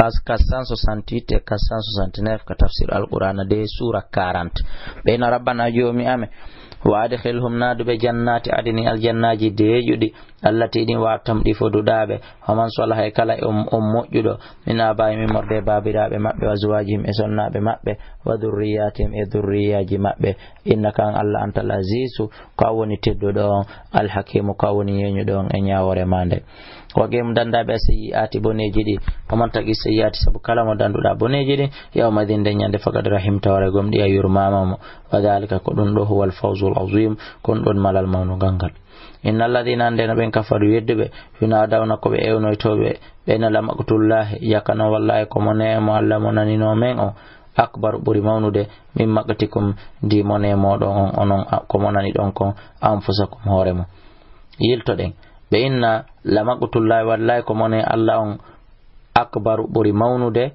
page 468 et 469 ka tafsir al-Qur'an de sura 40 bayna rabbana jomi ame wa adkhilhum nadu be jannati adini aljannaji deejudi allati din watam di fodudabe haman salaha kala mojjudo mina baay mi morde babirabe mabbe wa zuwajihim e sonnabe mabbe wa dhurriyatim e dhurriyaji mabbe innaka Allah antal azizu ka woni teddodo al hakim ka woni yenyudo e nyaawore mande wagem dandabe sayiati boneji di haman tagi sayiati sabu kala mo danduda boneji di yawmadin de nyande fagad rahim tawre gomdi ayurmama mo wadhalika ko dun do huwal fawzul azim kon don malal mawno gangal innal ladina andena ben kafaru yedbe yunadawna ko be ewnoytobe bena lamaqtullah yakana wallahi ko monemo Allah monanino men o akbar buri mawnude min magatikum di monemo don onon ko monani don ko anfusakum horemo yiltoden be inna lamaqtullah wallahi ko mone Allah on akbar buri mawnude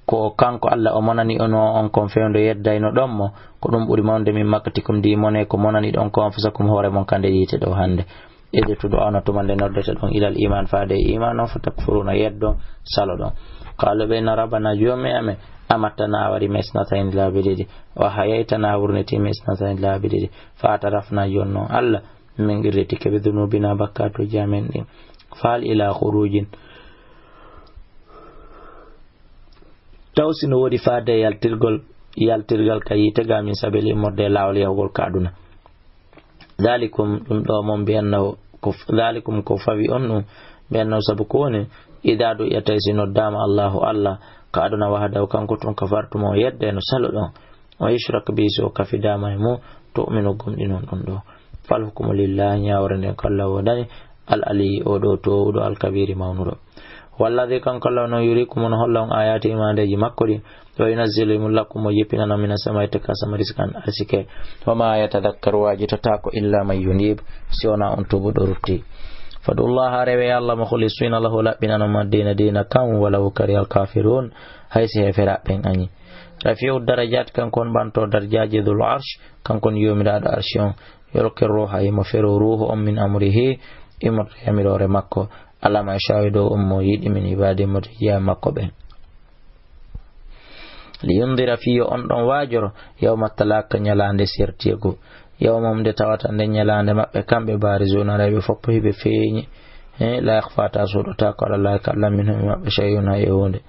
ko kanko Allah o monani ono on kon fewndo yeddayno dommo ko dum buri mawde min makatikum di mone ko monani don ko anfusakum hore mon kande yite do hande ede to do ana to mande noddete don ilal iman faade iman on fatakfuruna yeddo salo don qala bayna rabbana jomi ame amatana wari mesnatayn la bididi wa hayaytana wurnati mesnatayn la bididi fa tarafna jonno Allah min girreti ke bidunubina bakkato jamen din fal ila khurujin tawsino wodi faade yaltirgal kayite gamin sabeli morde lawli yawgol kaduna dalikum dum do mon bianno ko dalikum ko fawi onno bianno sabu kone idadu yataysino dama Allah kaduna wahada kanko ton kafartu mo yedde no salo don wa yushrak bi so kafidama mo tu'minu gumdinon don do fal hukmu lillahi yawrande kallahu dani al ali odo to odo al kabiri mawnuro والذي كان كلنا يريكم من هلون آياتي ما دي مكوري وينزل لكم ويبيننا من السماء تكاسم رزقا أرسكي وما يتذكر واجتتاك إلا من ينيب سيونا أنتو بدورتي فدو الله روي الله مخلصين الله لأبنا نما دين كام ولو كري الكافرون هايسي فراء بين أني رفيع الدرجات كان كون بانتو درجاج ذو العرش كان كون يوم داد أرشيون يلقي الروح يمفر روح من أمره إمر يمرور مكو Allah ma shawido ummo yidi min ibade mutiya makobe li yundira fi on don wajoro yawma talaka nyalande sertiego yawmum de tawata de nyalande mabbe kambe barizona rebe foppo hibe feñi la yakhfata sudota ko Allah kallam minhum mabbe shayuna yewonde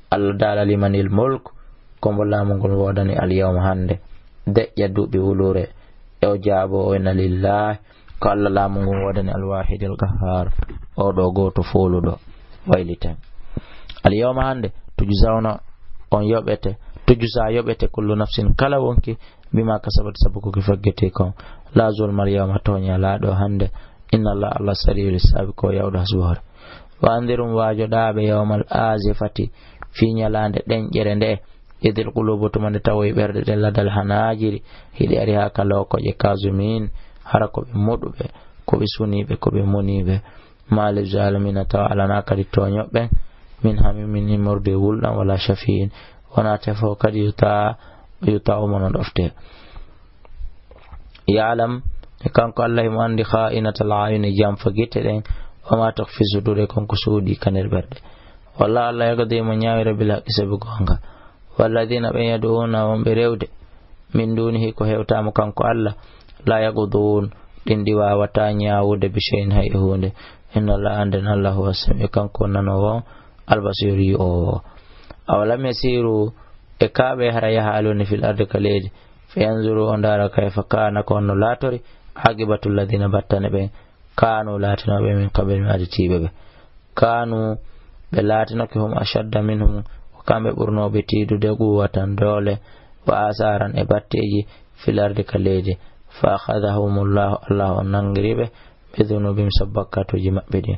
Allah dala limanil mulk kombo lamu ngol wodani al yawma hande de yaddubi wulure e o jaabo o inna lillahi ko Allah lamu ngol wodani al wahidil qahhar o do goto foludo wayliten al yawma hande tujzauna on yobete tujza yobete kullu nafsin kala wonki bima kasabat sabuko ki faggete kon la zulmal yawma tonya la do hande inna Allah sariul hisab ko yawdo hasbuhar wa andirum wajo daabe yawmal azifati fi nyalande den jere nde idil qulubu tumande tawoy berde den ladal hanajiri hidi ari hakalo ko je kazumin harako be modube ko be sunibe ko be monibe mal zalimina ta'ala nakari tonyobe min hamimin morde wulda wala shafiin wana tafo kadi yuta umon ofte ya'lam kanko Allah mo andi kha'inatul ayun jam fagite den o ma takfi sudure konko sudi kanel berde walla Allah yagade mo nyaawira bila isabu gonga walladina bayaduna wa berewde min dunihi ko hewtamo kanko Allah la yagudun dindi wawata nyaawude bi shay'in hay hunde inna la andan Allah wasami kanko nanowo albasiri o awalam yasiru e kaabe haraya haluni fil ardi kaleji fayanzuru ondara kayfa kana kono latori agibatul ladina battane be kanu latino be min qabl mi aditibe be kanu be latino ke hum ashadda minhum kambe burno be tidude guwatan dole wa asaran e batteji fil ardi kaleji fa akhadhahumullahu Allah nangribe bidhunubim sabakatu jimabedi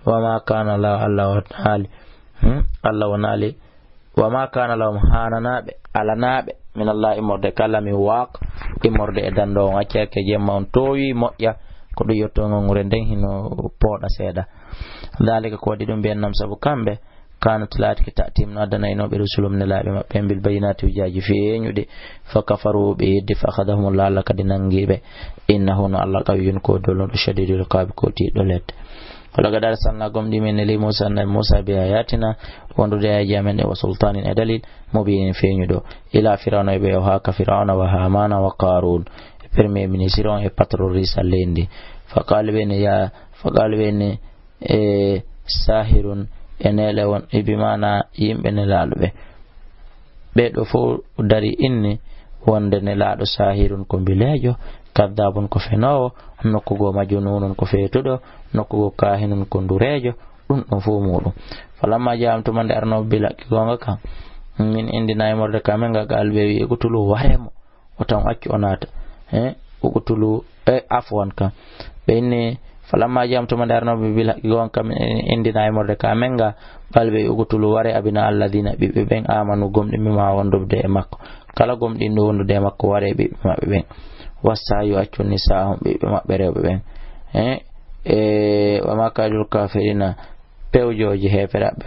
wama kana la Allah wa ta'ala Allah wa nali wama kana lahum hananabe alanabe min Allah imorde kalami waq imorde e dando ngaceke jemma towi moƴƴa ko do yotto ngure den hino poda seda dalika ko wadi dum bennam sabu kambe kanat laati ta'tim na danayno be rusulum ne laabe mabbe bil bayinati ujaji feñude fa kafaru be yeddi fa khadahum Allah kadi nangibe innahu Allah qawiyyun ko dolo shadidul qab ko ti do let ولقد أرسلنا قوم من موسى بآياتنا وندود آيامنا وسلطان دليل مبين في ندو إلى فرعون وهاك فرعون وهامان وقارون برمي من سيرون يبتروا ريس الليندي فقال بين ساهر enelewon ibimana yimɓe nelaaɗo ɓeɗo fo dari inni wonde nelaaɗo sahirun ko mbileejo kadabun ko fenowo nokkugo majnunun ko feetuɗo nokkugo kahinun ko ndureejo ɗum ɗum fo muɗum falamma jamtuma nde arnoɓe bilakki gonga kan min indina e morde kamen ga galɓe wi egutulu waremo o tan accu o naata ugutulu afwan kan ɓe inni falamma jamtuma nde arnoɓe bilakki gonga kam indina e morde kamen ga balɓe ugutulu ware abina alladina ɓiɓɓe ɓen amanu gomɗimima wondude e makko kala gomɗinɗo wondude e makko ware ɓiɓɓe maɓɓe ɓen wassayu accun nisahum ɓiɓɓe maɓɓe rewɓe ɓen wa makadul kafirina pewjoji heferaɓe